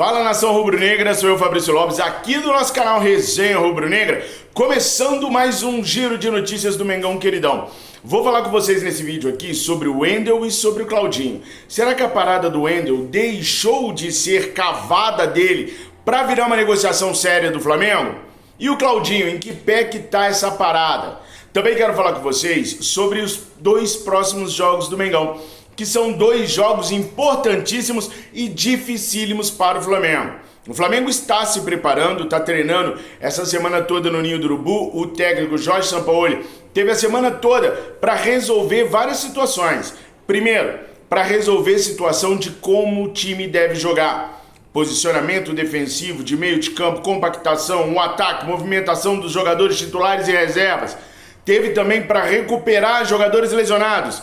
Fala, nação rubro-negra, sou eu, Fabrício Lopes, aqui do nosso canal Resenha Rubro-Negra, começando mais um giro de notícias do Mengão queridão. Vou falar com vocês nesse vídeo aqui sobre o Wendel e sobre o Claudinho. Será que a parada do Wendel deixou de ser cavada dele para virar uma negociação séria do Flamengo? E o Claudinho, em que pé que tá essa parada? Também quero falar com vocês sobre os dois próximos jogos do Mengão, que são dois jogos importantíssimos e dificílimos para o Flamengo. O Flamengo está se preparando, está treinando essa semana toda no Ninho do Urubu. O técnico Jorge Sampaoli teve a semana toda para resolver várias situações. Primeiro, para resolver a situação de como o time deve jogar. Posicionamento defensivo, de meio de campo, compactação, um ataque, movimentação dos jogadores titulares e reservas. Teve também para recuperar jogadores lesionados.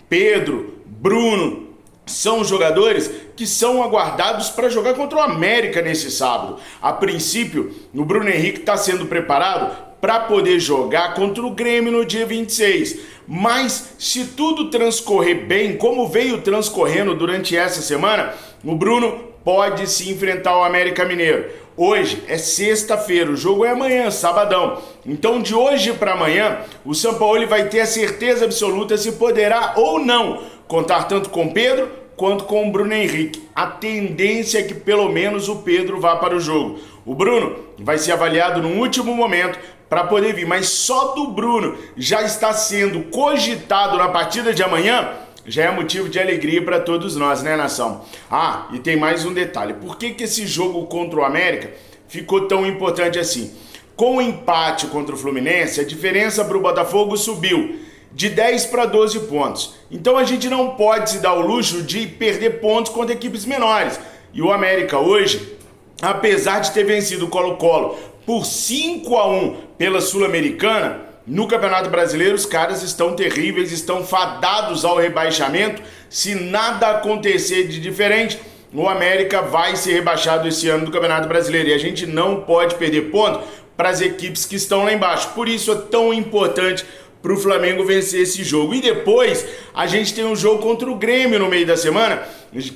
Pedro, Bruno, são jogadores que são aguardados para jogar contra o América nesse sábado. A princípio, o Bruno Henrique está sendo preparado para poder jogar contra o Grêmio no dia 26. Mas se tudo transcorrer bem, como veio transcorrendo durante essa semana, o Bruno pode se enfrentar o América Mineiro. Hoje é sexta-feira, o jogo é amanhã, sabadão. Então de hoje para amanhã, o Sampaoli vai ter a certeza absoluta se poderá ou não contar tanto com Pedro quanto com o Bruno Henrique. A tendência é que pelo menos o Pedro vá para o jogo. O Bruno vai ser avaliado no último momento para poder vir, mas só do Bruno já está sendo cogitado na partida de amanhã, já é motivo de alegria para todos nós, né, nação? Ah, e tem mais um detalhe. Por que esse jogo contra o América ficou tão importante assim? Com o empate contra o Fluminense, a diferença para o Botafogo subiu de 10 para 12 pontos. Então a gente não pode se dar o luxo de perder pontos contra equipes menores. E o América hoje, apesar de ter vencido o Colo-Colo por 5-1 pela Sul-Americana, no Campeonato Brasileiro os caras estão terríveis, estão fadados ao rebaixamento. Se nada acontecer de diferente, o América vai ser rebaixado esse ano do Campeonato Brasileiro. E a gente não pode perder ponto para as equipes que estão lá embaixo. Por isso é tão importante para o Flamengo vencer esse jogo. E depois a gente tem um jogo contra o Grêmio no meio da semana,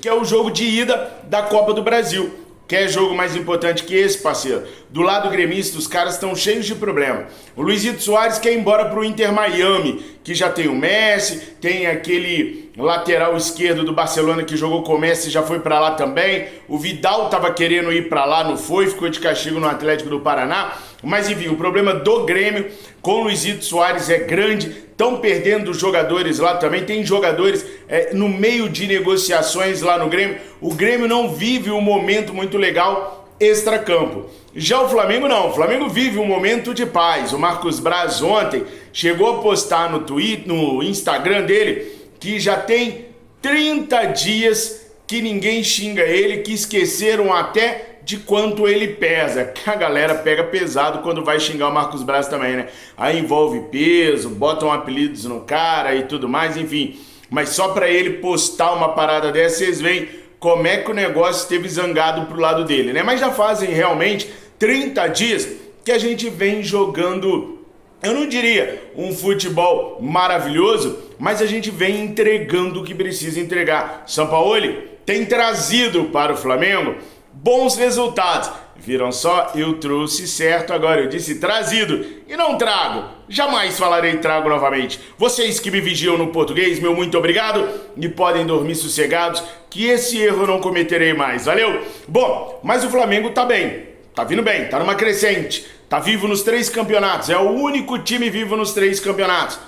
que é o jogo de ida da Copa do Brasil. Quer jogo mais importante que esse, parceiro? Do lado gremista, os caras estão cheios de problema. O Luizito Soares quer ir embora pro Inter Miami, que já tem o Messi, tem aquele lateral esquerdo do Barcelona que jogou com o Messi e já foi pra lá também. O Vidal tava querendo ir pra lá, não foi, ficou de castigo no Atlético do Paraná. Mas enfim, o problema do Grêmio com o Luizito Soares é grande. Estão perdendo jogadores lá também. Tem jogadores no meio de negociações lá no Grêmio. O Grêmio não vive um momento muito legal extracampo. Já o Flamengo não. O Flamengo vive um momento de paz. O Marcos Braz ontem chegou a postar no Twitter, no Instagram dele, que já tem 30 dias que ninguém xinga ele, que esqueceram até de quanto ele pesa. Que a galera pega pesado quando vai xingar o Marcos Braz também, né? Aí envolve peso, botam apelidos no cara e tudo mais, enfim. Mas só pra ele postar uma parada dessa, vocês veem como é que o negócio esteve zangado pro lado dele, né? Mas já fazem realmente 30 dias que a gente vem jogando, eu não diria um futebol maravilhoso, mas a gente vem entregando o que precisa entregar. Sampaoli tem trazido para o Flamengo bons resultados. Viram só? Eu trouxe certo, agora eu disse trazido e não trago. Jamais falarei trago novamente. Vocês que me vigiam no português, meu muito obrigado e podem dormir sossegados que esse erro eu não cometerei mais. Valeu? Bom, mas o Flamengo tá bem, tá vindo bem, tá numa crescente, tá vivo nos 3 campeonatos, é o único time vivo nos 3 campeonatos.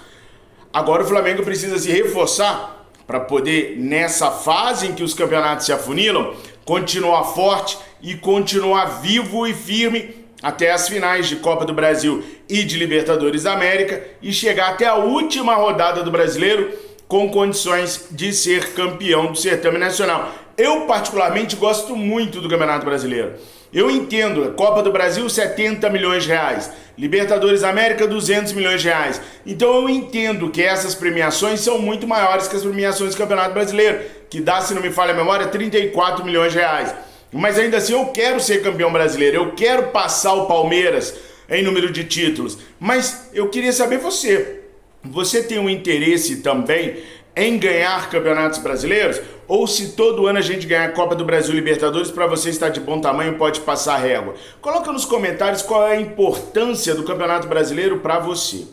Agora o Flamengo precisa se reforçar para poder, nessa fase em que os campeonatos se afunilam, continuar forte e continuar vivo e firme até as finais de Copa do Brasil e de Libertadores da América e chegar até a última rodada do Brasileiro com condições de ser campeão do certame nacional. Eu particularmente gosto muito do Campeonato Brasileiro. Eu entendo, Copa do Brasil 70 milhões de reais, Libertadores da América 200 milhões de reais. Então eu entendo que essas premiações são muito maiores que as premiações do Campeonato Brasileiro, que dá, se não me falha a memória, 34 milhões de reais. Mas ainda assim eu quero ser campeão brasileiro, eu quero passar o Palmeiras em número de títulos. Mas eu queria saber você tem um interesse também em ganhar campeonatos brasileiros? ou se todo ano a gente ganhar a Copa do Brasil e Libertadores, para você estar de bom tamanho, pode passar a régua. Coloca nos comentários qual é a importância do Campeonato Brasileiro para você.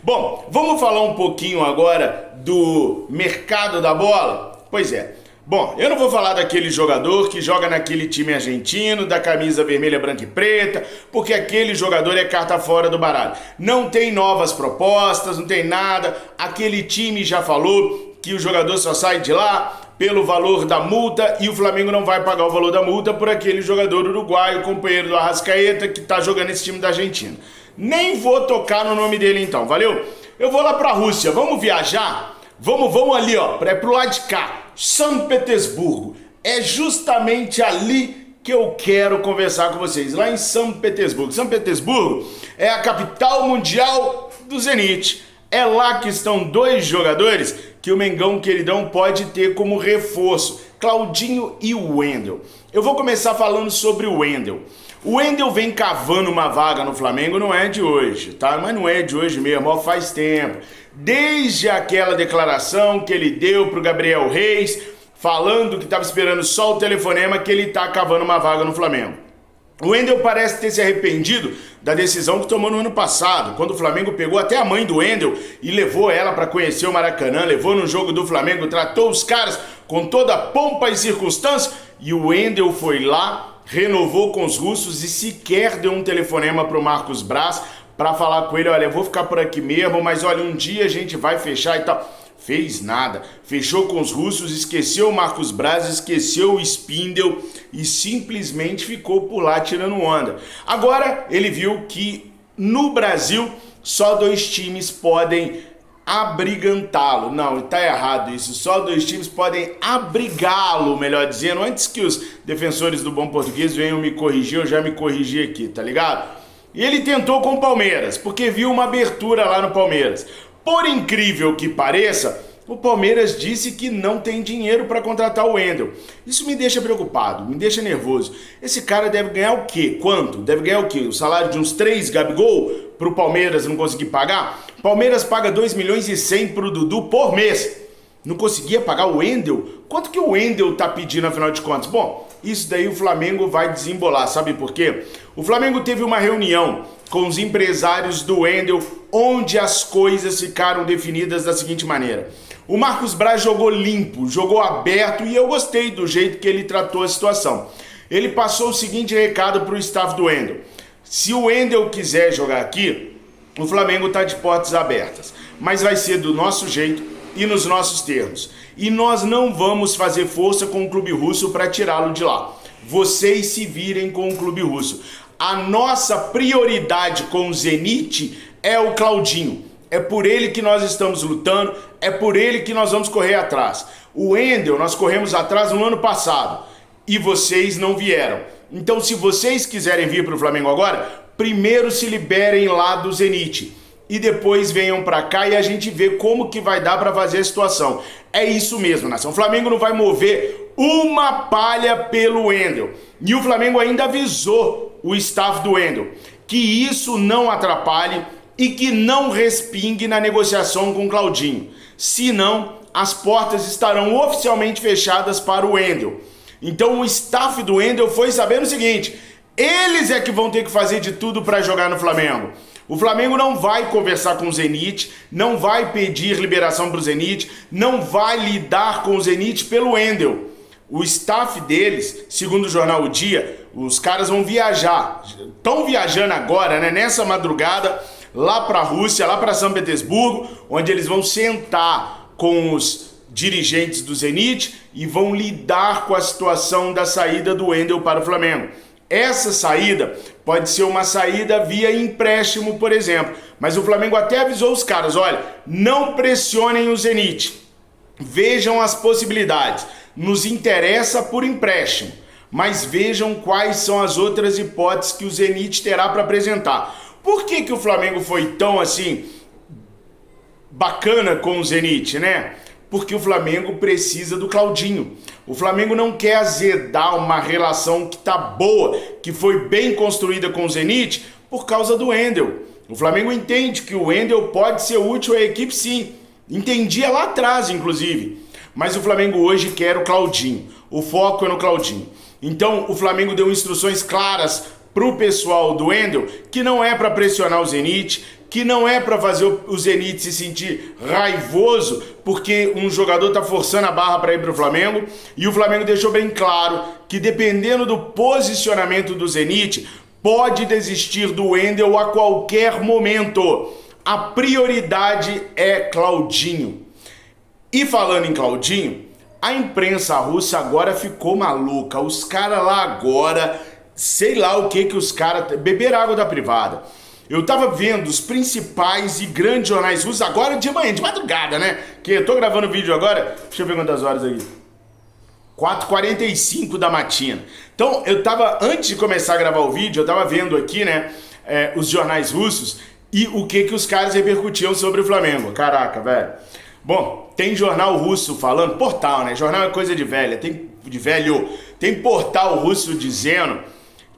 Bom, vamos falar um pouquinho agora do mercado da bola? Pois é. Bom, eu não vou falar daquele jogador que joga naquele time argentino, da camisa vermelha, branca e preta, porque aquele jogador é carta fora do baralho. Não tem novas propostas, não tem nada. Aquele time já falou que o jogador só sai de lá pelo valor da multa e o Flamengo não vai pagar o valor da multa por aquele jogador uruguaio, companheiro do Arrascaeta, que tá jogando esse time da Argentina. Nem vou tocar no nome dele então, valeu? Eu vou lá pra Rússia, vamos viajar? Vamos ali, ó, pro lado de cá. São Petersburgo, é justamente ali que eu quero conversar com vocês, lá em São Petersburgo. São Petersburgo é a capital mundial do Zenit. É lá que estão dois jogadores que o Mengão queridão pode ter como reforço, Claudinho e o Wendel. Eu vou começar falando sobre o Wendel. O Wendel vem cavando uma vaga no Flamengo, não é de hoje, tá? Mas não é de hoje mesmo, ó, faz tempo. Desde aquela declaração que ele deu pro Gabriel Reis, falando que estava esperando só o telefonema, que ele tá cavando uma vaga no Flamengo. O Wendel parece ter se arrependido da decisão que tomou no ano passado, quando o Flamengo pegou até a mãe do Wendel e levou ela para conhecer o Maracanã, levou no jogo do Flamengo, tratou os caras com toda a pompa e circunstância, e o Wendel foi lá, renovou com os russos e sequer deu um telefonema pro Marcos Braz para falar com ele, olha, eu vou ficar por aqui mesmo, mas olha, um dia a gente vai fechar e tal. Fez nada, fechou com os russos, esqueceu o Marcos Braz, esqueceu o Spindel e simplesmente ficou por lá tirando onda. Agora ele viu que no Brasil só dois times podem abrigantá-lo. Não, tá errado isso. Só dois times podem abrigá-lo, melhor dizendo. Antes que os defensores do bom português venham me corrigir, eu já me corrigi aqui, tá ligado? E ele tentou com o Palmeiras, porque viu uma abertura lá no Palmeiras. Por incrível que pareça, o Palmeiras disse que não tem dinheiro para contratar o Wendel. Isso me deixa preocupado, me deixa nervoso. Esse cara deve ganhar o quê? Quanto? Deve ganhar o quê? O salário de uns 3 Gabigol para o Palmeiras não conseguir pagar? Palmeiras paga 2 milhões e 100 para o Dudu por mês. Não conseguia pagar o Wendel? Quanto que o Wendel tá pedindo, afinal de contas? Bom, isso daí o Flamengo vai desembolar, sabe por quê? O Flamengo teve uma reunião com os empresários do Wendel, onde as coisas ficaram definidas da seguinte maneira. O Marcos Braz jogou limpo, jogou aberto e eu gostei do jeito que ele tratou a situação. Ele passou o seguinte recado para o staff do Wendel. Se o Wendel quiser jogar aqui, o Flamengo está de portas abertas, mas vai ser do nosso jeito e nos nossos termos. E nós não vamos fazer força com o clube russo para tirá-lo de lá. Vocês se virem com o clube russo. A nossa prioridade com o Zenit é o Claudinho. É por ele que nós estamos lutando, é por ele que nós vamos correr atrás. O Wendel nós corremos atrás no ano passado e vocês não vieram. Então se vocês quiserem vir para o Flamengo agora, primeiro se liberem lá do Zenit e depois venham para cá e a gente vê como que vai dar para fazer a situação. É isso mesmo, nação. O Flamengo não vai mover uma palha pelo Wendel. E o Flamengo ainda avisou o staff do Wendel que isso não atrapalhe e que não respingue na negociação com o Claudinho. Senão, as portas estarão oficialmente fechadas para o Wendel. Então o staff do Wendel foi sabendo o seguinte, eles é que vão ter que fazer de tudo para jogar no Flamengo. O Flamengo não vai conversar com o Zenit, não vai pedir liberação para o Zenit, não vai lidar com o Zenit pelo Wendel. O staff deles, segundo o jornal O Dia, os caras vão viajar. Estão viajando agora, né, nessa madrugada, lá para a Rússia, lá para São Petersburgo, onde eles vão sentar com os dirigentes do Zenit e vão lidar com a situação da saída do Wendel para o Flamengo. Essa saída pode ser uma saída via empréstimo, por exemplo. Mas o Flamengo até avisou os caras, olha, não pressionem o Zenit. Vejam as possibilidades. Nos interessa por empréstimo, mas vejam quais são as outras hipóteses que o Zenit terá para apresentar. Por que o Flamengo foi tão assim bacana com o Zenit, né? Porque o Flamengo precisa do Claudinho. O Flamengo não quer azedar uma relação que tá boa, que foi bem construída com o Zenit, por causa do Wendel. O Flamengo entende que o Wendel pode ser útil à equipe sim. Entendia lá atrás, inclusive. Mas o Flamengo hoje quer o Claudinho, o foco é no Claudinho. Então o Flamengo deu instruções claras pro pessoal do Wendel, que não é para pressionar o Zenit, que não é para fazer o Zenit se sentir raivoso, porque um jogador tá forçando a barra para ir pro Flamengo, e o Flamengo deixou bem claro que dependendo do posicionamento do Zenit, pode desistir do Wendel a qualquer momento. A prioridade é Claudinho. E falando em Claudinho, a imprensa russa agora ficou maluca. Os caras lá agora, sei lá o que os caras... beberam água da privada. Eu tava vendo os principais e grandes jornais russos agora de manhã, de madrugada, né? Que eu tô gravando o vídeo agora, deixa eu ver quantas horas aí. 4h45 da matina. Então, eu tava, antes de começar a gravar o vídeo, eu tava vendo aqui, né, os jornais russos e o que os caras repercutiam sobre o Flamengo. Caraca, velho. Bom, tem jornal russo falando, portal, né? Jornal é coisa de velha, tem portal russo dizendo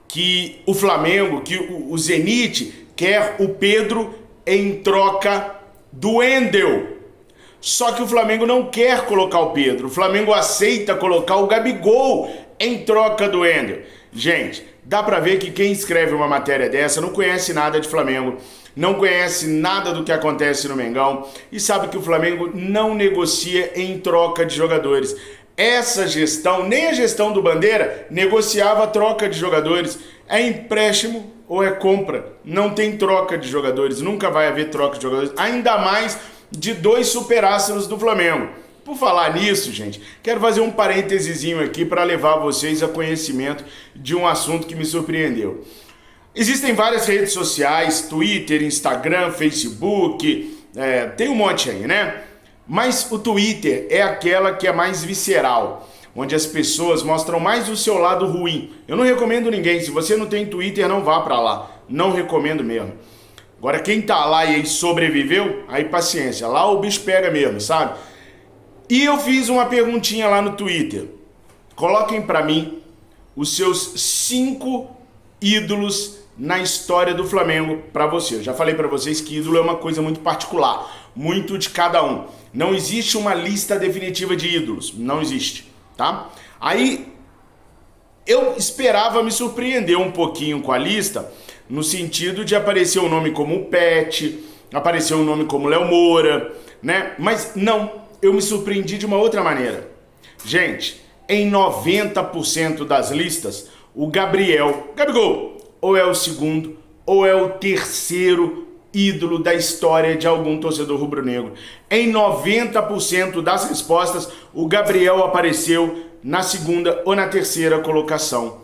que o Flamengo, que o Zenit quer o Pedro em troca do Wendel. Só que o Flamengo não quer colocar o Pedro. O Flamengo aceita colocar o Gabigol em troca do Wendel. Gente, dá pra ver que quem escreve uma matéria dessa não conhece nada de Flamengo, não conhece nada do que acontece no Mengão e sabe que o Flamengo não negocia em troca de jogadores. Essa gestão, nem a gestão do Bandeira, negociava a troca de jogadores. É empréstimo ou é compra. Não tem troca de jogadores, nunca vai haver troca de jogadores, ainda mais de dois superastros do Flamengo. Por falar nisso, gente, quero fazer um parêntesezinho aqui para levar vocês a conhecimento de um assunto que me surpreendeu. Existem várias redes sociais, Twitter, Instagram, Facebook, tem um monte aí, né? Mas o Twitter é aquela que é mais visceral, onde as pessoas mostram mais o seu lado ruim. Eu não recomendo ninguém, se você não tem Twitter, não vá pra lá. Não recomendo mesmo. Agora, quem tá lá e aí sobreviveu, aí paciência. Lá o bicho pega mesmo, sabe? E eu fiz uma perguntinha lá no Twitter. Coloquem pra mim os seus 5 ídolos na história do Flamengo pra você. Eu já falei pra vocês que ídolo é uma coisa muito particular, muito de cada um. Não existe uma lista definitiva de ídolos, não existe, tá? Aí eu esperava me surpreender um pouquinho com a lista, no sentido de aparecer um nome como o Pet, aparecer um nome como Léo Moura, né? Mas não, eu me surpreendi de uma outra maneira. Gente, em 90% das listas, o Gabigol, ou é o segundo, ou é o terceiro ídolo da história de algum torcedor rubro-negro. Em 90% das respostas, o Gabriel apareceu na segunda ou na terceira colocação.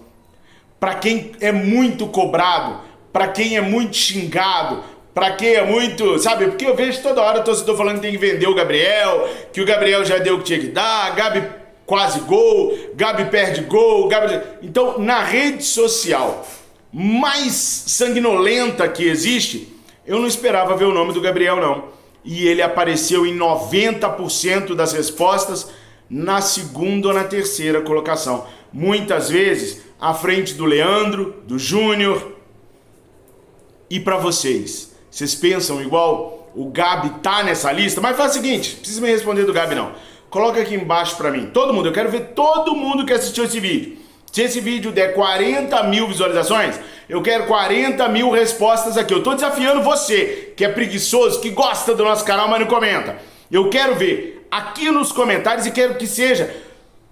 Para quem é muito cobrado, para quem é muito xingado, para quem é muito, sabe? Porque eu vejo toda hora o torcedor falando que tem que vender o Gabriel, que o Gabriel já deu o que tinha que dar, Gabi quase gol, Gabi perde gol, Gabi... Então, na rede social mais sanguinolenta que existe, eu não esperava ver o nome do Gabriel, não. E ele apareceu em 90% das respostas na segunda ou na terceira colocação. Muitas vezes à frente do Leandro, do Júnior. E para vocês pensam igual? O Gabi tá nessa lista? Mas faz o seguinte, não precisa me responder do Gabi não. Coloca aqui embaixo para mim. Todo mundo, eu quero ver todo mundo que assistiu esse vídeo. Se esse vídeo der 40 mil visualizações, eu quero 40 mil respostas aqui. Eu tô desafiando você, que é preguiçoso, que gosta do nosso canal, mas não comenta. Eu quero ver aqui nos comentários e quero que seja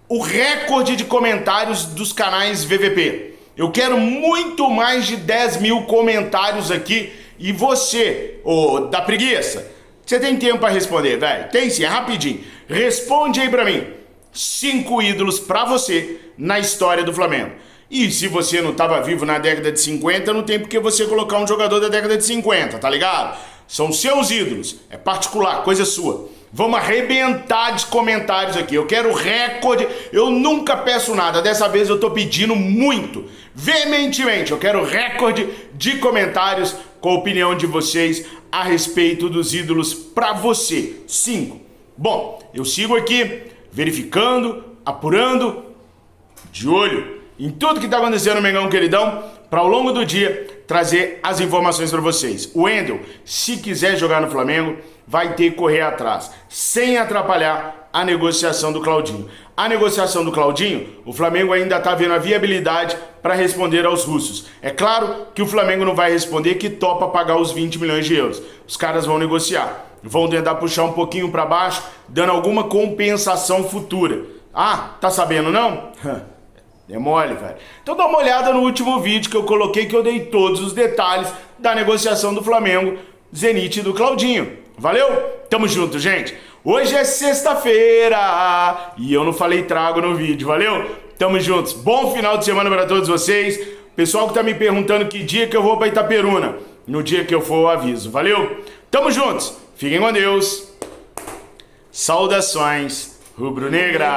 o recorde de comentários dos canais VVP. Eu quero muito mais de 10 mil comentários aqui. E você, ô da preguiça, você tem tempo para responder, velho? Tem sim, é rapidinho. Responde aí pra mim. 5 ídolos pra você na história do Flamengo. E se você não estava vivo na década de 50, não tem por que você colocar um jogador da década de 50, tá ligado? São seus ídolos, é particular, coisa sua. Vamos arrebentar de comentários aqui. Eu quero recorde, eu nunca peço nada. Dessa vez eu tô pedindo muito, veementemente. Eu quero recorde de comentários com a opinião de vocês a respeito dos ídolos pra você. 5. Bom, eu sigo aqui verificando, apurando, de olho em tudo que está acontecendo no Mengão Queridão, para ao longo do dia trazer as informações para vocês. O Wendel, se quiser jogar no Flamengo, vai ter que correr atrás, sem atrapalhar a negociação do Claudinho. A negociação do Claudinho, o Flamengo ainda está vendo a viabilidade para responder aos russos. É claro que o Flamengo não vai responder que topa pagar os 20 milhões de euros. Os caras vão negociar, vão tentar puxar um pouquinho para baixo, dando alguma compensação futura. Ah, tá sabendo não? É mole, velho. Então dá uma olhada no último vídeo que eu coloquei, que eu dei todos os detalhes da negociação do Flamengo, Zenit e do Claudinho. Valeu? Tamo junto, gente. Hoje é sexta-feira e eu não falei trago no vídeo, valeu? Tamo juntos. Bom final de semana para todos vocês. Pessoal que tá me perguntando que dia que eu vou para Itaperuna. No dia que eu for eu aviso, valeu? Tamo juntos. Fiquem com Deus. Saudações rubro-negras.